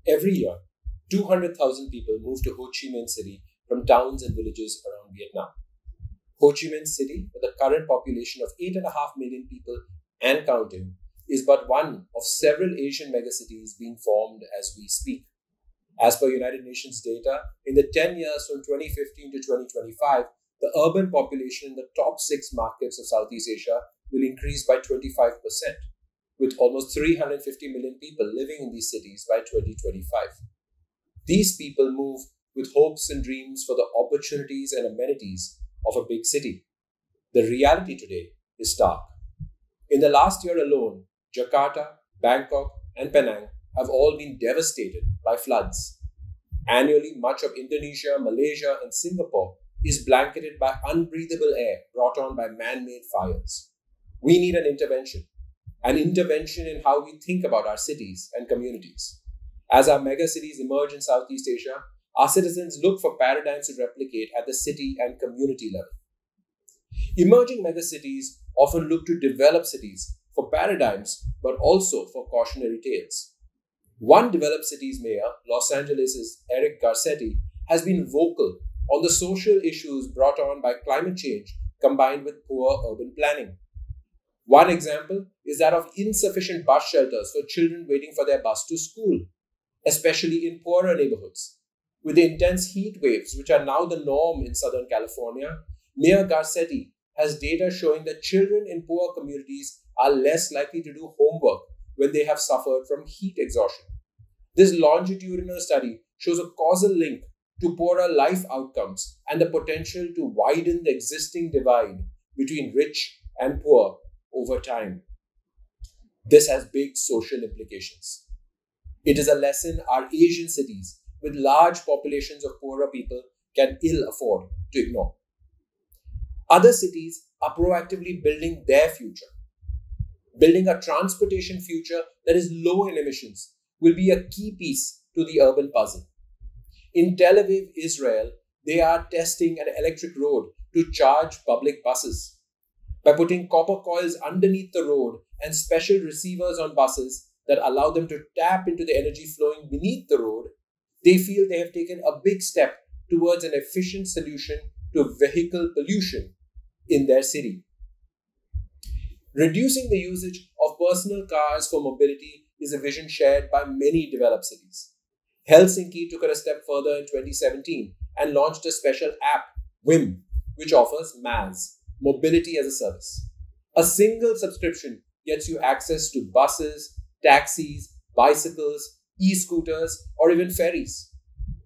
Every year, 200,000 people move to Ho Chi Minh City from towns and villages around Vietnam. Ho Chi Minh City, with a current population of 8.5 million people and counting, is but one of several Asian megacities being formed as we speak. As per United Nations data, in the 10 years from 2015 to 2025, the urban population in the top 6 markets of Southeast Asia will increase by 25%, with almost 350 million people living in these cities by 2025. These people move with hopes and dreams for the opportunities and amenities of a big city. The reality today is stark. In the last year alone, Jakarta, Bangkok, and Penang have all been devastated by floods. Annually, much of Indonesia, Malaysia, and Singapore is blanketed by unbreathable air brought on by man-made fires. We need an intervention in how we think about our cities and communities. As our megacities emerge in Southeast Asia, our citizens look for paradigms to replicate at the city and community level. Emerging megacities often look to developed cities for paradigms, but also for cautionary tales. One developed city's mayor, Los Angeles' Eric Garcetti, has been vocal on the social issues brought on by climate change combined with poor urban planning. One example is that of insufficient bus shelters for children waiting for their bus to school, especially in poorer neighborhoods. With the intense heat waves, which are now the norm in Southern California, Mayor Garcetti has data showing that children in poor communities are less likely to do homework when they have suffered from heat exhaustion. This longitudinal study shows a causal link to poorer life outcomes and the potential to widen the existing divide between rich and poor over time. This has big social implications. It is a lesson our Asian cities with large populations of poorer people can ill afford to ignore. Other cities are proactively building their future. Building a transportation future that is low in emissions will be a key piece to the urban puzzle. In Tel Aviv, Israel, they are testing an electric road to charge public buses. By putting copper coils underneath the road and special receivers on buses that allow them to tap into the energy flowing beneath the road, they feel they have taken a big step towards an efficient solution to vehicle pollution in their city. Reducing the usage of personal cars for mobility is a vision shared by many developed cities. Helsinki took it a step further in 2017 and launched a special app, WIM, which offers MaaS, Mobility as a Service. A single subscription gets you access to buses, taxis, bicycles, e-scooters, or even ferries.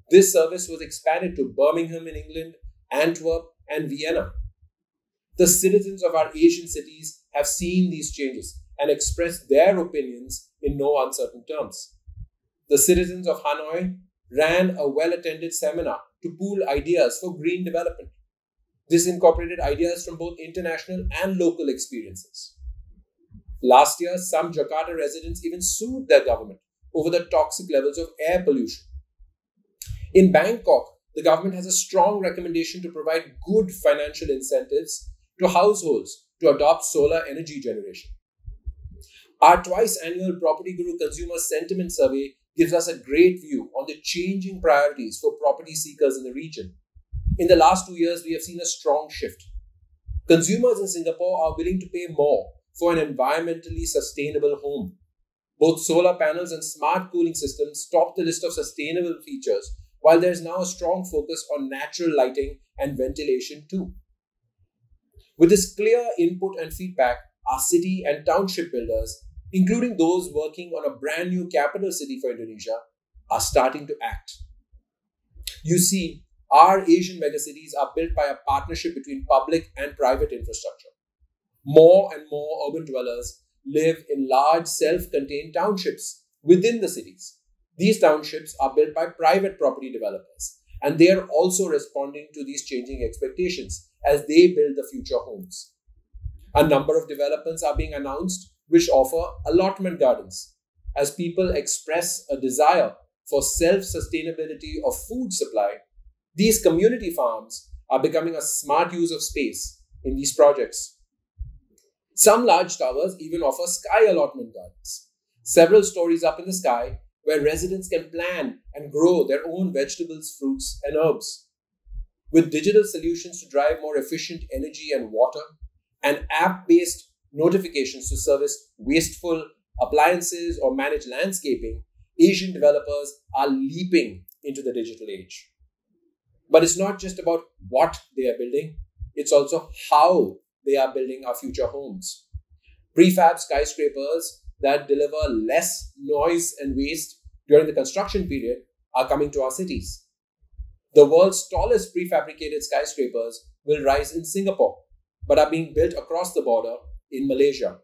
This service was expanded to Birmingham in England, Antwerp, and Vienna. The citizens of our Asian cities have seen these changes and expressed their opinions in no uncertain terms. The citizens of Hanoi ran a well-attended seminar to pool ideas for green development. This incorporated ideas from both international and local experiences. Last year, some Jakarta residents even sued their government over the toxic levels of air pollution. In Bangkok, the government has a strong recommendation to provide good financial incentives to households to adopt solar energy generation. Our twice-annual PropertyGuru Consumer Sentiment Survey gives us a great view on the changing priorities for property seekers in the region. In the last 2 years, we have seen a strong shift. Consumers in Singapore are willing to pay more for an environmentally sustainable home. Both solar panels and smart cooling systems top the list of sustainable features, while there is now a strong focus on natural lighting and ventilation too. With this clear input and feedback, our city and township builders, including those working on a brand new capital city for Indonesia, are starting to act. You see, our Asian megacities are built by a partnership between public and private infrastructure. More and more urban dwellers live in large self-contained townships within the cities. These townships are built by private property developers, and they are also responding to these changing expectations as they build the future homes. A number of developments are being announced which offer allotment gardens. As people express a desire for self-sustainability of food supply, these community farms are becoming a smart use of space in these projects. Some large towers even offer sky allotment gardens. Several stories up in the sky, where residents can plant and grow their own vegetables, fruits, and herbs. With digital solutions to drive more efficient energy and water, and app-based notifications to service wasteful appliances or manage landscaping, Asian developers are leaping into the digital age. But it's not just about what they are building, it's also how they are building our future homes. Prefab skyscrapers that deliver less noise and waste during the construction period are coming to our cities. The world's tallest prefabricated skyscrapers will rise in Singapore, but are being built across the border in Malaysia.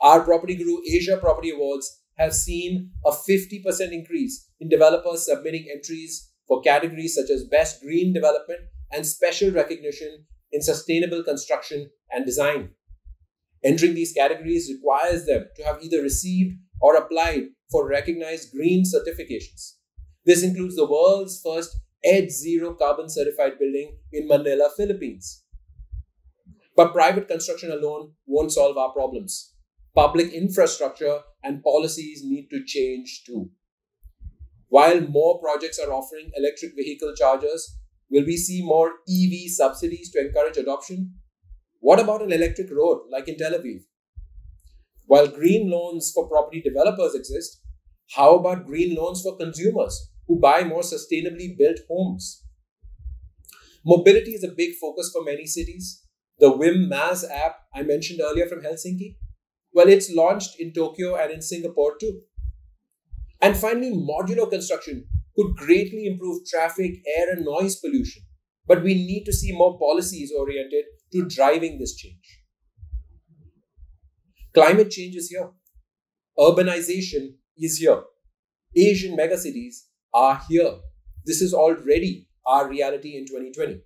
Our PropertyGuru Asia Property Awards have seen a 50% increase in developers submitting entries for categories such as Best Green Development and Special Recognition in Sustainable Construction and Design. Entering these categories requires them to have either received or applied for recognized green certifications. This includes the world's first EDGE Zero Carbon certified building in Manila, Philippines. But private construction alone won't solve our problems. Public infrastructure and policies need to change too. While more projects are offering electric vehicle chargers, will we see more EV subsidies to encourage adoption? What about an electric road like in Tel Aviv? While green loans for property developers exist, how about green loans for consumers who buy more sustainably built homes? Mobility is a big focus for many cities. The Wim Maz app I mentioned earlier from Helsinki, well, it's launched in Tokyo and in Singapore too. And finally, modular construction could greatly improve traffic, air, and noise pollution. But we need to see more policies oriented to driving this change. Climate change is here. Urbanization is here. Asian megacities are here. This is already our reality in 2020.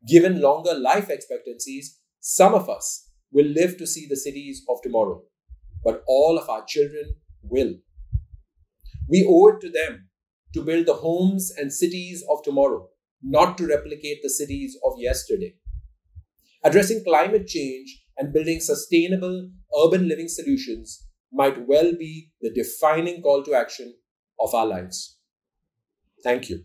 Given longer life expectancies, some of us will live to see the cities of tomorrow, but all of our children will. We owe it to them to build the homes and cities of tomorrow, not to replicate the cities of yesterday. Addressing climate change and building sustainable urban living solutions might well be the defining call to action of our lives. Thank you.